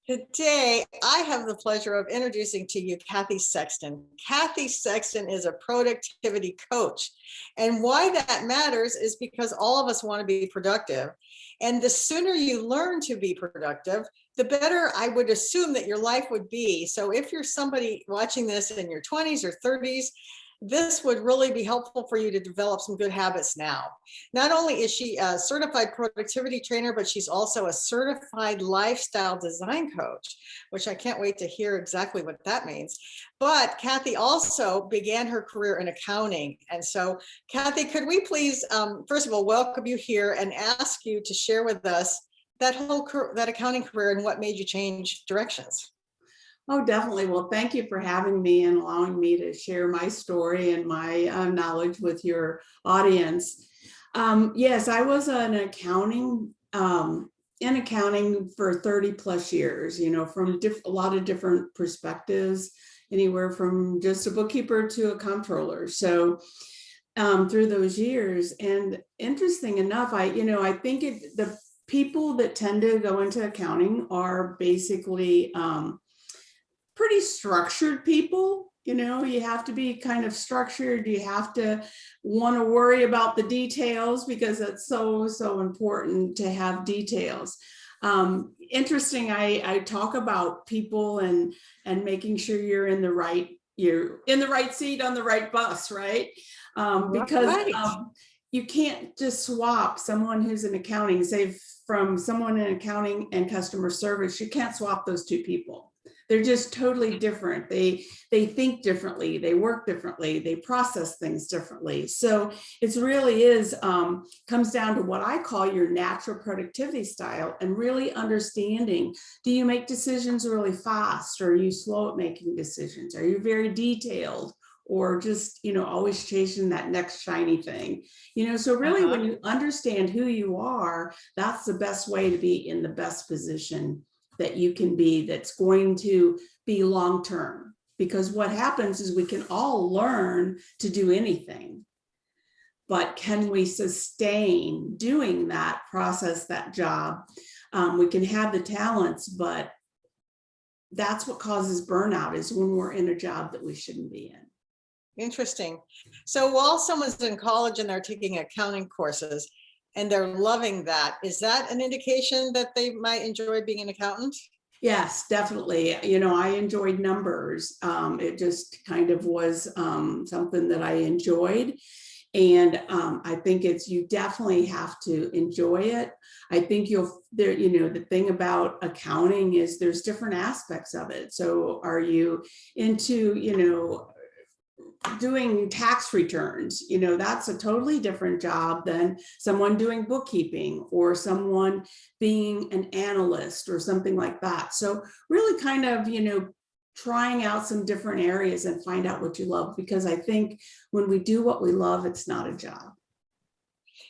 Today, I have the pleasure of introducing to you Cathy Sexton. Cathy Sexton is a productivity coach. And why that matters is because all of us want to be productive. And the sooner you learn to be productive, the better I would assume that your life would be. So if you're somebody watching this in your 20s or 30s, this would really be helpful for you to develop some good habits now. Not only is she a certified productivity trainer, but she's also a certified lifestyle design coach, which I can't wait to hear exactly what that means. But Cathy also began her career in accounting. And so, Cathy, could we please, first of all, welcome you here and ask you to share with us that accounting career and what made you change directions? Oh, definitely. Well, thank you for having me and allowing me to share my story and my knowledge with your audience. Yes, I was in accounting for 30 plus years, from a lot of different perspectives, anywhere from just a bookkeeper to a comptroller. So through those years, and interesting enough, I think the people that tend to go into accounting are basically pretty structured people. You have to be kind of structured. You have to want to worry about the details because it's so important to have details. Interesting. I talk about people and making sure you're in the right seat on the right bus, right? Because you can't just swap someone who's in accounting, say from someone in accounting and customer service. You can't swap those two people. They're just totally different. They think differently, they work differently, they process things differently. So it really comes down to what I call your natural productivity style, and really understanding, do you make decisions really fast, or are you slow at making decisions? Are you very detailed, or just, always chasing that next shiny thing? So really when you understand who you are, that's the best way to be in the best position that you can be, that's going to be long-term. Because what happens is we can all learn to do anything, but can we sustain doing that process, that job? We can have the talents, but that's what causes burnout, is when we're in a job that we shouldn't be in. Interesting. So while someone's in college and they're taking accounting courses, and they're loving that, is that an indication that they might enjoy being an accountant? Yes, definitely. I enjoyed numbers. It just kind of was something that I enjoyed. And I think you definitely have to enjoy it. I think the thing about accounting is there's different aspects of it. So are you into, doing tax returns? That's a totally different job than someone doing bookkeeping, or someone being an analyst or something like that. So really kind of, trying out some different areas and find out what you love, because I think when we do what we love, it's not a job.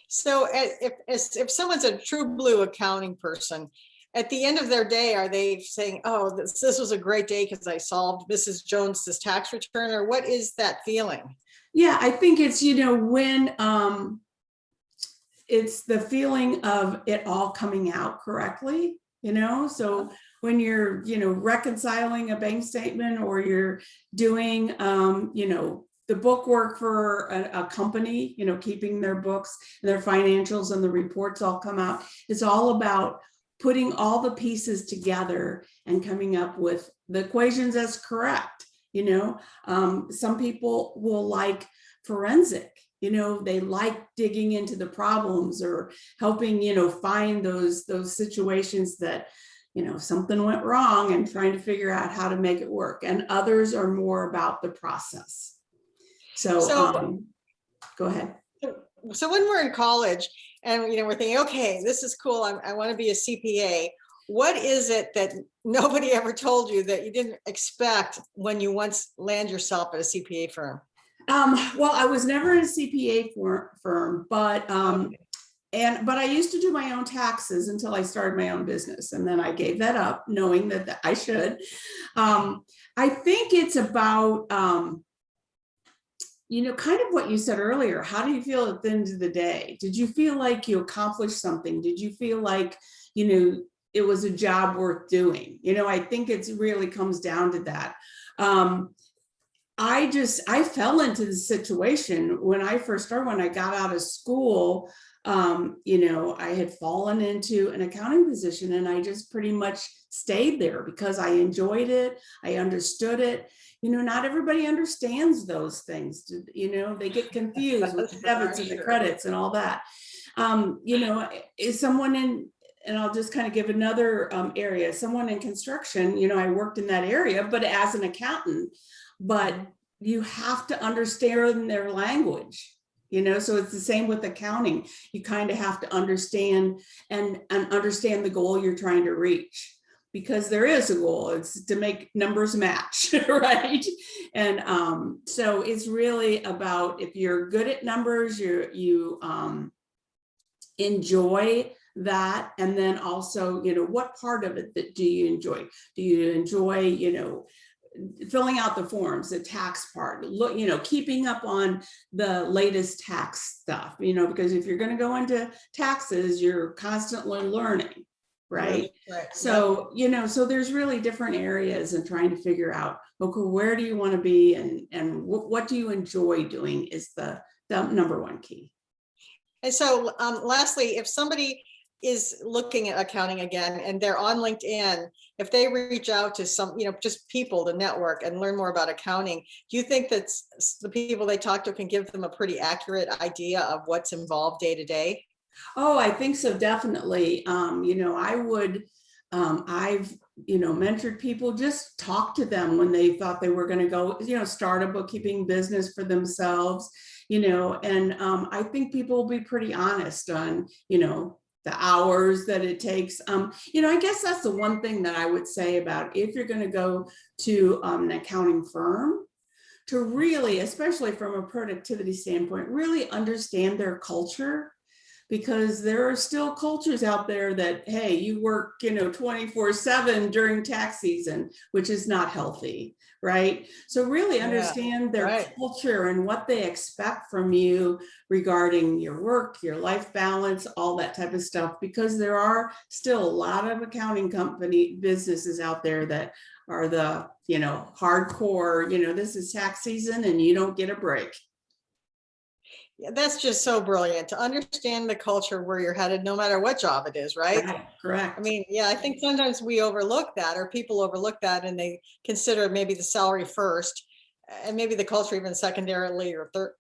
So if someone's a true blue accounting person, at the end of their day, are they saying, oh, this was a great day because I solved Mrs. Jones's tax return? Or what is that feeling? Yeah, I think it's, when it's the feeling of it all coming out correctly, so when you're, reconciling a bank statement, or you're doing, the book work for a company, keeping their books, their financials and the reports all come out. It's all about putting all the pieces together and coming up with the equations as correct. Some people will like forensic, they like digging into the problems, or helping, find those situations that, something went wrong, and trying to figure out how to make it work. And others are more about the process. So go ahead. So when we're in college and, we're thinking, okay, this is cool, I want to be a CPA. What is it that nobody ever told you that you didn't expect when you once land yourself at a CPA firm? Well, I was never in a CPA firm, but I used to do my own taxes until I started my own business, and then I gave that up, knowing that I should. I think it's about kind of what you said earlier. How do you feel at the end of the day? Did you feel like you accomplished something? Did you feel like it was a job worth doing. I think it's really comes down to that. I fell into the situation when I first started, when I got out of school. I had fallen into an accounting position, and I just pretty much stayed there because I enjoyed it. I understood it. Not everybody understands those things. They get confused with the debits and the credits and all that. Is someone in, and I'll just kind of give another area, someone in construction, I worked in that area, but as an accountant, but you have to understand their language, so it's the same with accounting. You kind of have to understand and understand the goal you're trying to reach, because there is a goal. It's to make numbers match, right? And so it's really about, if you're good at numbers, you enjoy that. And then also, what part of it that do you enjoy? Do you enjoy, filling out the forms, the tax part, keeping up on the latest tax stuff, because if you're going to go into taxes, you're constantly learning, right? Right. So, so there's really different areas, and trying to figure out, okay, where do you want to be, and what do you enjoy doing is the number one key. And so lastly, if somebody is looking at accounting again and they're on LinkedIn, if they reach out to some, just people to network and learn more about accounting, do you think that the people they talk to can give them a pretty accurate idea of what's involved day to day? Oh, I think so, definitely. I would, I've, mentored people, just talk to them when they thought they were going to go, start a bookkeeping business for themselves, and I think people will be pretty honest on, the hours that it takes. I guess that's the one thing that I would say about, if you're going to go to an accounting firm, to really, especially from a productivity standpoint, really understand their culture, because there are still cultures out there that, hey, you work, 24/7 during tax season, which is not healthy, right? So really understand their culture and what they expect from you regarding your work, your life balance, all that type of stuff, because there are still a lot of accounting company businesses out there that are the, hardcore, this is tax season and you don't get a break. Yeah, that's just so brilliant, to understand the culture where you're headed, no matter what job it is, right? Correct. I mean, yeah, I think sometimes we overlook that, or people overlook that, and they consider maybe the salary first, and maybe the culture even secondarily, or third.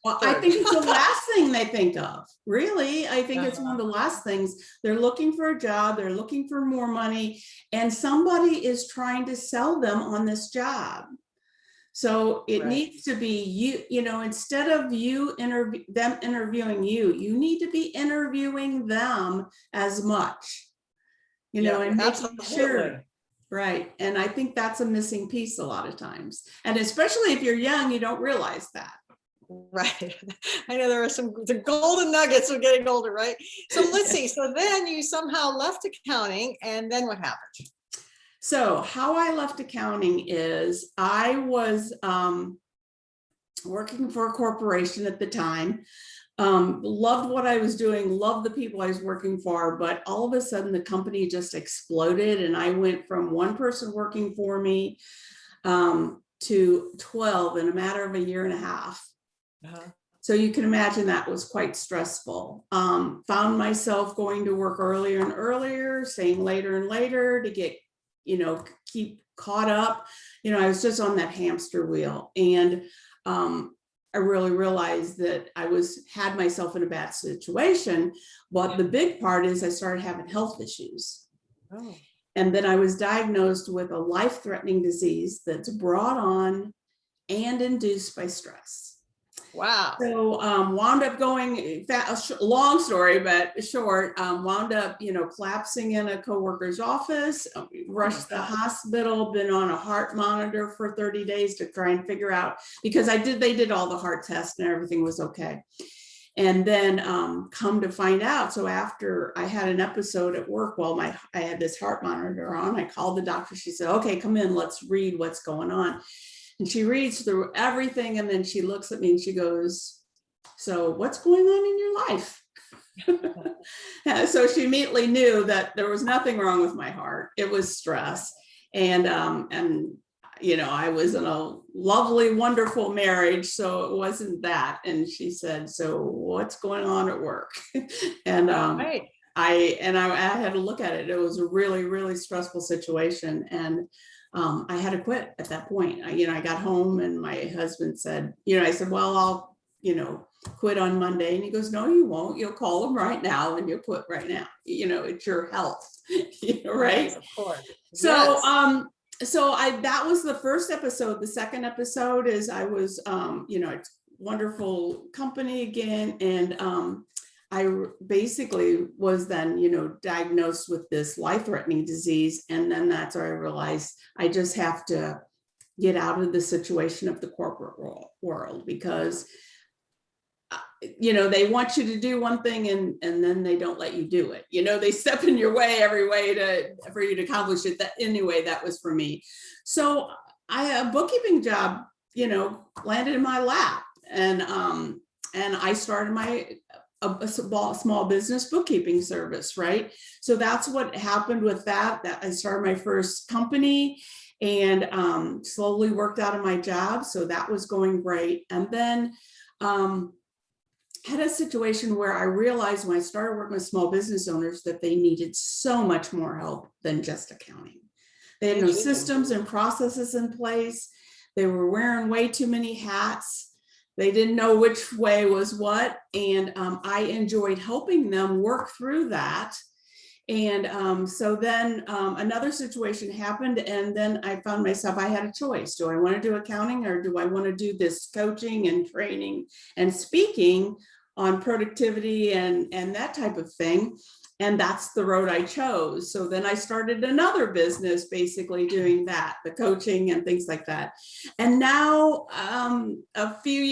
Well, I think it's the last thing they think of. Really, I think it's one of the last things. They're looking for a job, they're looking for more money, and somebody is trying to sell them on this job. So it needs to be you, instead of them interviewing you, you need to be interviewing them as much, and making sure. Right. And I think that's a missing piece a lot of times. And especially if you're young, you don't realize that. Right. I know there are the golden nuggets of getting older, right? So let's see. So then you somehow left accounting, and then what happened? So how I left accounting is, I was working for a corporation at the time, loved what I was doing, loved the people I was working for, but all of a sudden the company just exploded, and I went from one person working for me to 12 in a matter of a year and a half. So you can imagine that was quite stressful. Found myself going to work earlier and earlier, staying later and later to get, keep caught up. I was just on that hamster wheel, and I really realized that I had myself in a bad situation. But the big part is I started having health issues. And then I was diagnosed with a life-threatening disease that's brought on and induced by stress. Wow. So wound up going, long story, but short, wound up, collapsing in a coworker's office, rushed to the hospital, been on a heart monitor for 30 days to try and figure out, because they did all the heart tests and everything was okay. And then come to find out, so after I had an episode at work while I had this heart monitor on, I called the doctor. She said, okay, come in, let's read what's going on. And she reads through everything, and then she looks at me and she goes, so what's going on in your life? So she immediately knew that there was nothing wrong with my heart. It was stress. And I was in a lovely, wonderful marriage, so it wasn't that. And she said, "So what's going on at work?" And Right. I had to look at it. It was a really, really stressful situation. And I had to quit at that point. I got home and my husband said, I said, "Well, I'll, quit on Monday." And he goes, "No, you won't. You'll call them right now and you'll quit right now. It's your health." Right. Yes, of course. So, Yes. that was the first episode. The second episode is I was, it's wonderful company again. And I basically was then, diagnosed with this life-threatening disease. And then that's where I realized I just have to get out of the situation of the corporate world, because they want you to do one thing and then they don't let you do it. They step in your way every way for you to accomplish it. That anyway, that was for me. So a bookkeeping job, landed in my lap, and I started a small business bookkeeping service, right? So that's what happened with that I started my first company and slowly worked out of my job. So that was going great. And then had a situation where I realized when I started working with small business owners that they needed so much more help than just accounting. They had no systems and processes in place. They were wearing way too many hats. They didn't know which way was what. And I enjoyed helping them work through that. And so then another situation happened, and then I found myself, I had a choice. Do I want to do accounting, or do I want to do this coaching and training and speaking on productivity and that type of thing? And that's the road I chose. So then I started another business, basically doing that, the coaching and things like that. And now quite a few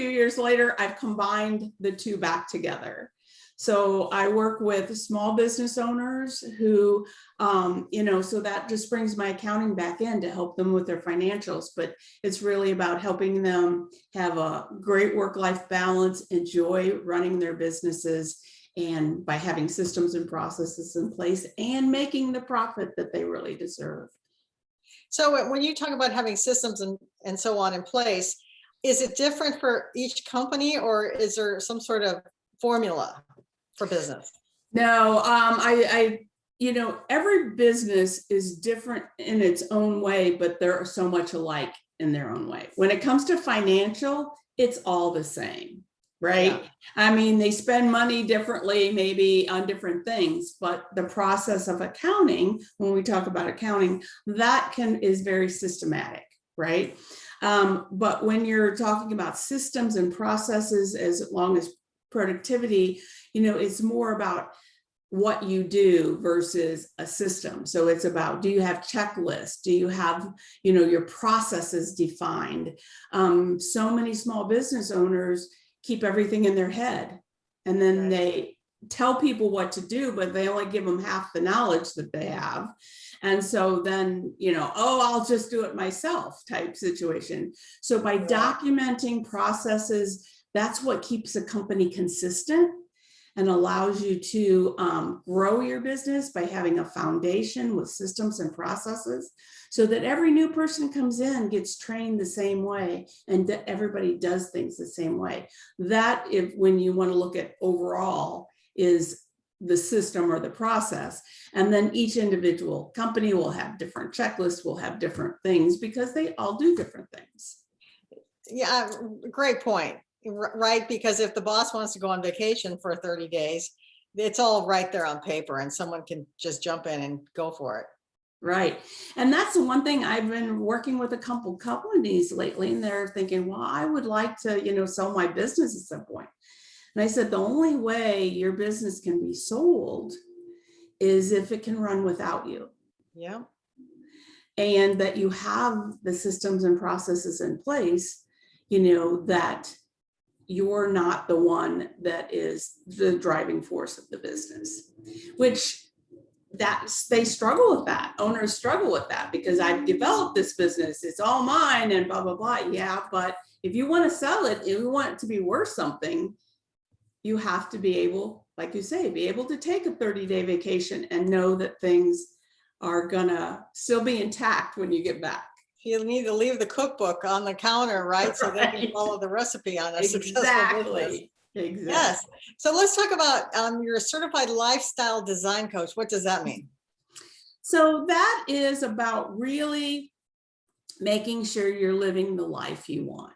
years later, I've combined the two back together. So I work with small business owners who, so that just brings my accounting back in to help them with their financials. But it's really about helping them have a great work-life balance, enjoy running their businesses, and by having systems and processes in place and making the profit that they really deserve. So when you talk about having systems and so on in place, is it different for each company, or is there some sort of formula for business? No, every business is different in its own way, but they're so much alike in their own way. When it comes to financial, it's all the same, right? Yeah. I mean, they spend money differently, maybe on different things, but the process of accounting, when we talk about accounting, that is very systematic, right? But when you're talking about systems and processes, as long as productivity, it's more about what you do versus a system. So it's about, do you have checklists? Do you have, your processes defined? So many small business owners keep everything in their head, and then they tell people what to do, but they only give them half the knowledge that they have. And so then, I'll just do it myself type situation. So by documenting processes, that's what keeps a company consistent and allows you to grow your business by having a foundation with systems and processes, so that every new person comes in, gets trained the same way, and that everybody does things the same way. That, when you want to look at overall, is the system or the process. And then each individual company will have different checklists, will have different things, because they all do different things. Yeah, great point. Right, because if the boss wants to go on vacation for 30 days, it's all right there on paper, and someone can just jump in and go for it. Right. And that's the one thing I've been working with a couple companies lately, and they're thinking, well, I would like to, sell my business at some point. And I said, the only way your business can be sold is if it can run without you. Yeah. And that you have the systems and processes in place, that you're not the one that is the driving force of the business, which they struggle with that. Owners struggle with that, because I've developed this business, it's all mine and blah, blah, blah. Yeah, but if you want to sell it, if you want it to be worth something, you have to be able like you say, be able to take a 30-day vacation and know that things are gonna still be intact when you get back. You need to leave the cookbook on the counter, right? So they can Right. follow the recipe on a successful business. Exactly. Yes. So let's talk about you're a certified lifestyle design coach. What does that mean? So that is about really making sure you're living the life you want.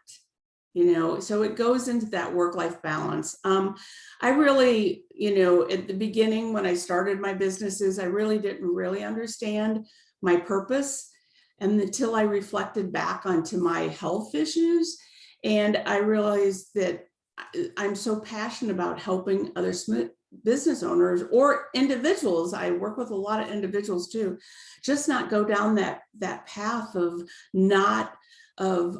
So it goes into that work-life balance. I really, at the beginning when I started my businesses, I really didn't really understand my purpose. And until I reflected back onto my health issues, and I realized that I'm so passionate about helping other business owners or individuals. I work with a lot of individuals too, just not go down that path of not of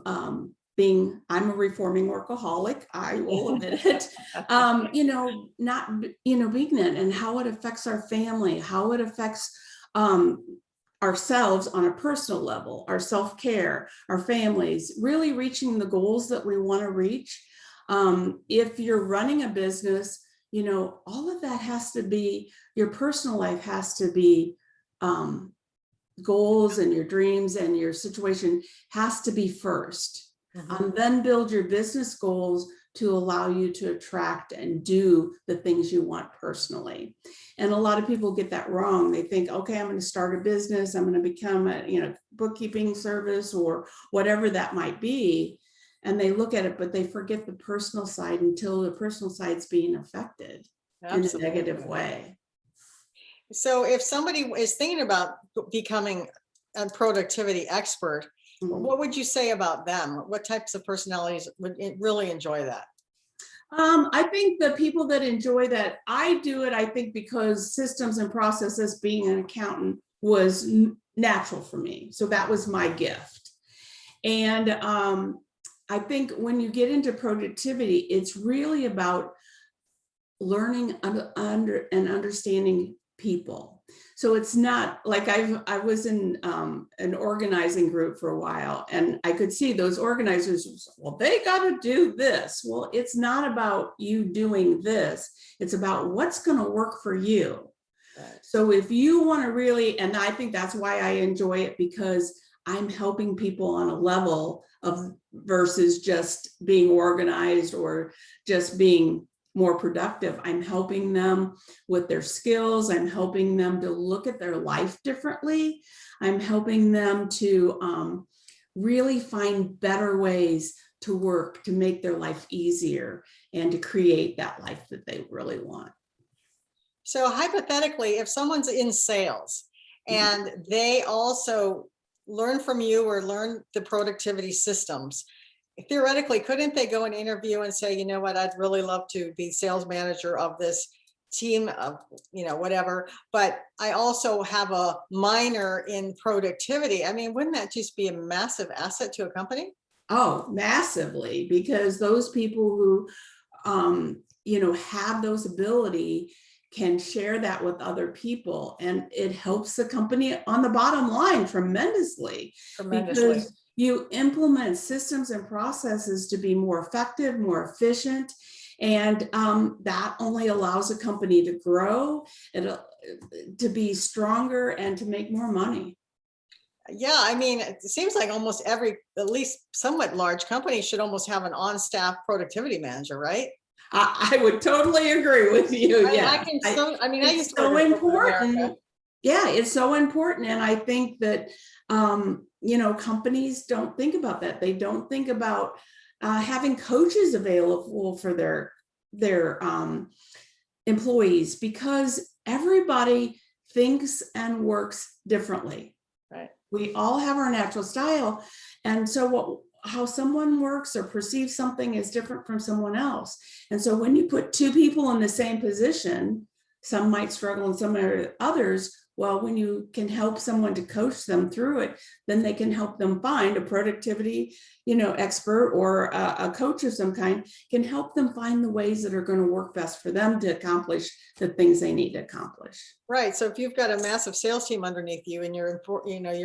being, I'm a reforming workaholic, I will admit it, not, being that, and how it affects our family, how it affects ourselves on a personal level, our self-care, our families, really reaching the goals that we want to reach. If you're running a business, all of that has to be, your personal life has to be goals, and your dreams and your situation has to be first. Then build your business goals to allow you to attract and do the things you want personally. And a lot of people get that wrong. They think, okay, I'm going to start a business, I'm going to become a bookkeeping service or whatever that might be. And they look at it, but they forget the personal side until the personal side's being affected in a negative way. So if somebody is thinking about becoming a productivity expert, what would you say about them? What types of personalities would really enjoy that? I think the people that enjoy that, I do it, I think because systems and processes, being an accountant was natural for me. So that was my gift. And I think when you get into productivity, it's really about learning and understanding people. So it's not like I was in an organizing group for a while, and I could see those organizers, well, they got to do this. Well, it's not about you doing this. It's about what's going to work for you. Right. So if you want to really, and I think that's why I enjoy it, because I'm helping people on a level of versus just being organized or just being more productive. I'm helping them with their skills. I'm helping them to look at their life differently. I'm helping them to really find better ways to work, to make their life easier and to create that life that they really want. So hypothetically, if someone's in sales and they also learn from you or learn the productivity systems, theoretically, couldn't they go and interview and say, you know what, I'd really love to be sales manager of this team of, whatever, but I also have a minor in productivity. I mean, wouldn't that just be a massive asset to a company? Oh, massively, because those people who, have those ability can share that with other people, and it helps the company on the bottom line tremendously. Because you implement systems and processes to be more effective, more efficient, and that only allows a company to grow and to be stronger and to make more money. Yeah, I mean, it seems like almost every, at least somewhat large company should almost have an on-staff productivity manager, right? I would totally agree with you. Yeah, I used to so important. Yeah, it's so important, and I think that companies don't think about that. They don't think about having coaches available for their employees, because everybody thinks and works differently. Right. We all have our natural style, and so how someone works or perceives something is different from someone else. And so when you put two people in the same position, some might struggle and some others. Well, when you can help someone to coach them through it, then they can help them find a productivity, expert or a coach of some kind can help them find the ways that are going to work best for them to accomplish the things they need to accomplish. Right. So if you've got a massive sales team underneath you and you're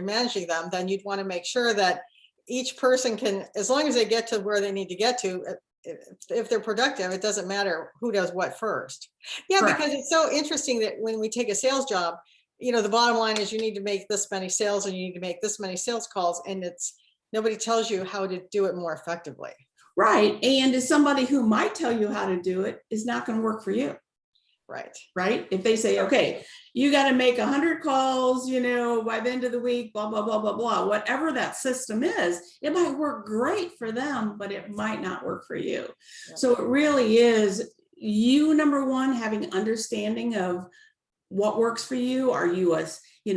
managing them, then you'd want to make sure that each person can, as long as they get to where they need to get to, if they're productive, it doesn't matter who does what first. Yeah, Correct. because it's so interesting that when we take a sales job, the bottom line is you need to make this many sales and you need to make this many sales calls, and nobody tells you how to do it more effectively. Right. And as somebody who might tell you how to do it is not going to work for you. Right. Right. If they say, okay, you got to make 100 calls, by the end of the week, blah, blah, blah, blah, blah, whatever that system is, it might work great for them, but it might not work for you. Yeah. So it really is you, number one, having understanding of what works for you. Are you a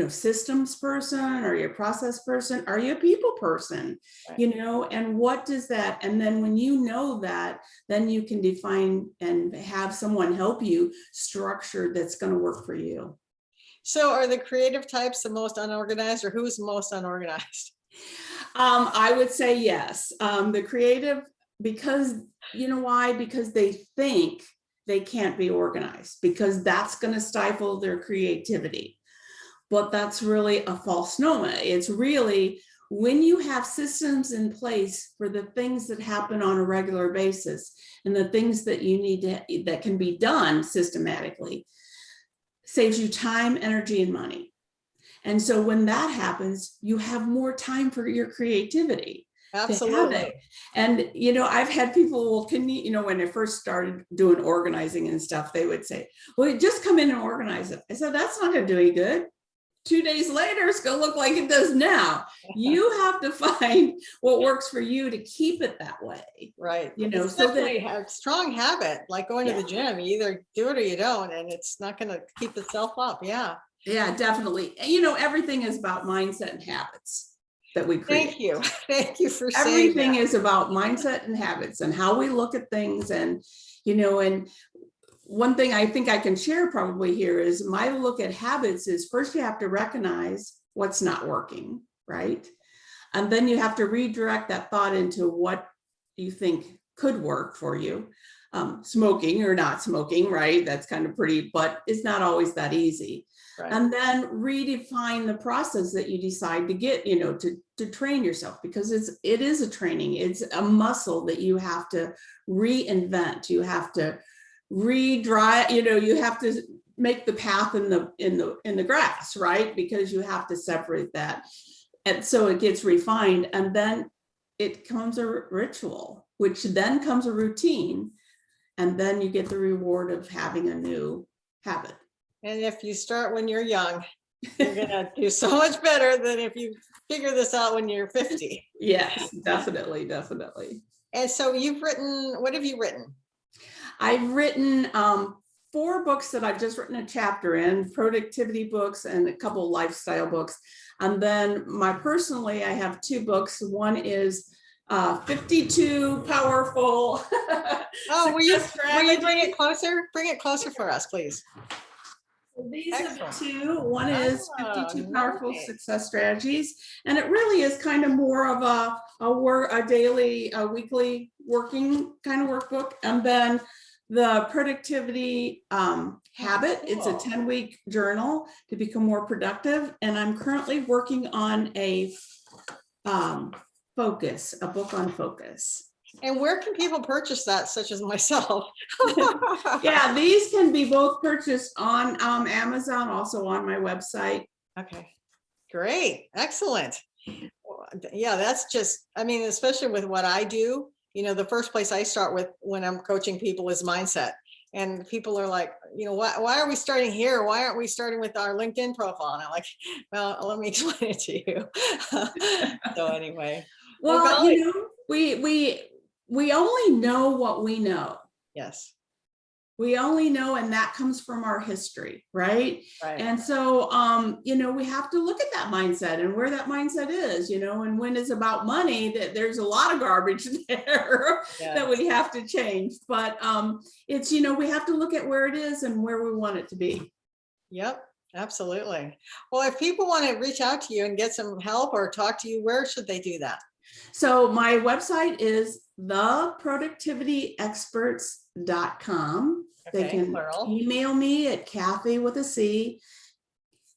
systems person? Are you a process person? Are you a people person? Right. And what does that, and then when you know that, then you can define and have someone help you structure that's going to work for you. So are the creative types the most unorganized, or who's most unorganized? I would say yes. The creative, because you know why? Because they think they can't be organized, because that's going to stifle their creativity. But that's really a false notion. It's really when you have systems in place for the things that happen on a regular basis and the things that you need that can be done systematically, saves you time, energy, and money. And so when that happens, you have more time for your creativity. Absolutely. And, I've had people, well, can you, when I first started doing organizing and stuff, they would say, well, just come in and organize it. I said, that's not going to do any good. 2 days later, it's going to look like it does now. You have to find what works for you to keep it that way. Right. It's so definitely a strong habit, like going to the gym. You either do it or you don't, and it's not going to keep itself up. Yeah. Yeah, definitely. Everything is about mindset and habits that we create. Thank you. Thank you for saying everything that. Is about mindset and habits and how we look at things. And, and one thing I think I can share probably here is my look at habits is first you have to recognize what's not working, right? And then you have to redirect that thought into what you think could work for you. Smoking or not smoking, right? That's kind of pretty, but it's not always that easy. Right. And then redefine the process that you decide to get, to train yourself, because it is a training. It's a muscle that you have to reinvent. You have to re-dry, you have to make the path in the grass, right? Because you have to separate that. And so it gets refined, and then it comes a ritual, which then comes a routine. And then you get the reward of having a new habit. And if you start when you're young, you're going to do so much better than if you figure this out when you're 50. Yes, definitely, definitely. And so what have you written? I've written 4 books that I've just written a chapter in, productivity books and a couple lifestyle books. And then I have 2 books. One is 52 powerful. Oh, will you bring it closer? Bring it closer for us, please. So these are the 2. One is 52 powerful success strategies, and it really is kind of more of a daily, weekly working kind of workbook. And then the productivity habit. Cool. It's a 10-week journal to become more productive, and I'm currently working on a book on focus. And where can people purchase that, such as myself? Yeah, these can be both purchased on Amazon, also on my website. Okay, great, excellent. Yeah, that's just, especially with what I do, the first place I start with when I'm coaching people is mindset. And people are like, why are we starting here? Why aren't we starting with our LinkedIn profile? And I'm like, well, let me explain it to you. So anyway. Well, we only know what we know. Yes. We only know, and that comes from our history, right? Right. And so, we have to look at that mindset and where that mindset is, and when it's about money, that there's a lot of garbage there. Yes. That we have to change. But it's, we have to look at where it is and where we want it to be. Yep. Absolutely. Well, if people want to reach out to you and get some help or talk to you, where should they do that? So my website is theproductivityexperts.com. Okay, they can email me at Cathy with a C,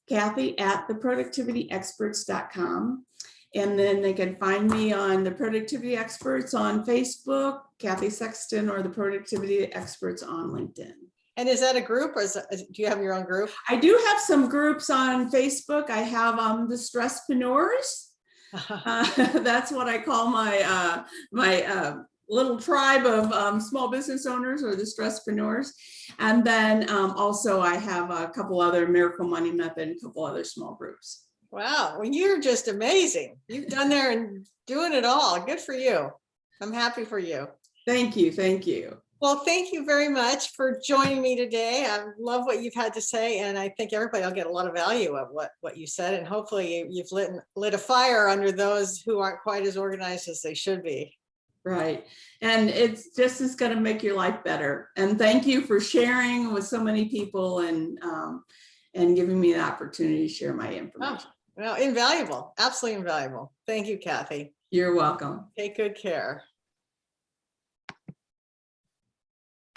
Cathy at theproductivityexperts.com. And then they can find me on the Productivity Experts on Facebook, Cathy Sexton, or the Productivity Experts on LinkedIn. And is that a group, or do you have your own group? I do have some groups on Facebook. I have the Stresspreneurs. That's what I call my little tribe of small business owners, or the Stresspreneurs. And then also I have a couple other Miracle Money Method, a couple other small groups. Wow, well, you're just amazing. You've done there and doing it all. Good for you. I'm happy for you. Thank you. Thank you. Well, thank you very much for joining me today. I love what you've had to say, and I think everybody will get a lot of value of what you said, and hopefully you've lit a fire under those who aren't quite as organized as they should be. Right. And it's just is going to make your life better. And thank you for sharing with so many people and giving me the opportunity to share my information. Oh, well, invaluable. Absolutely invaluable. Thank you, Cathy. You're welcome. Take good care.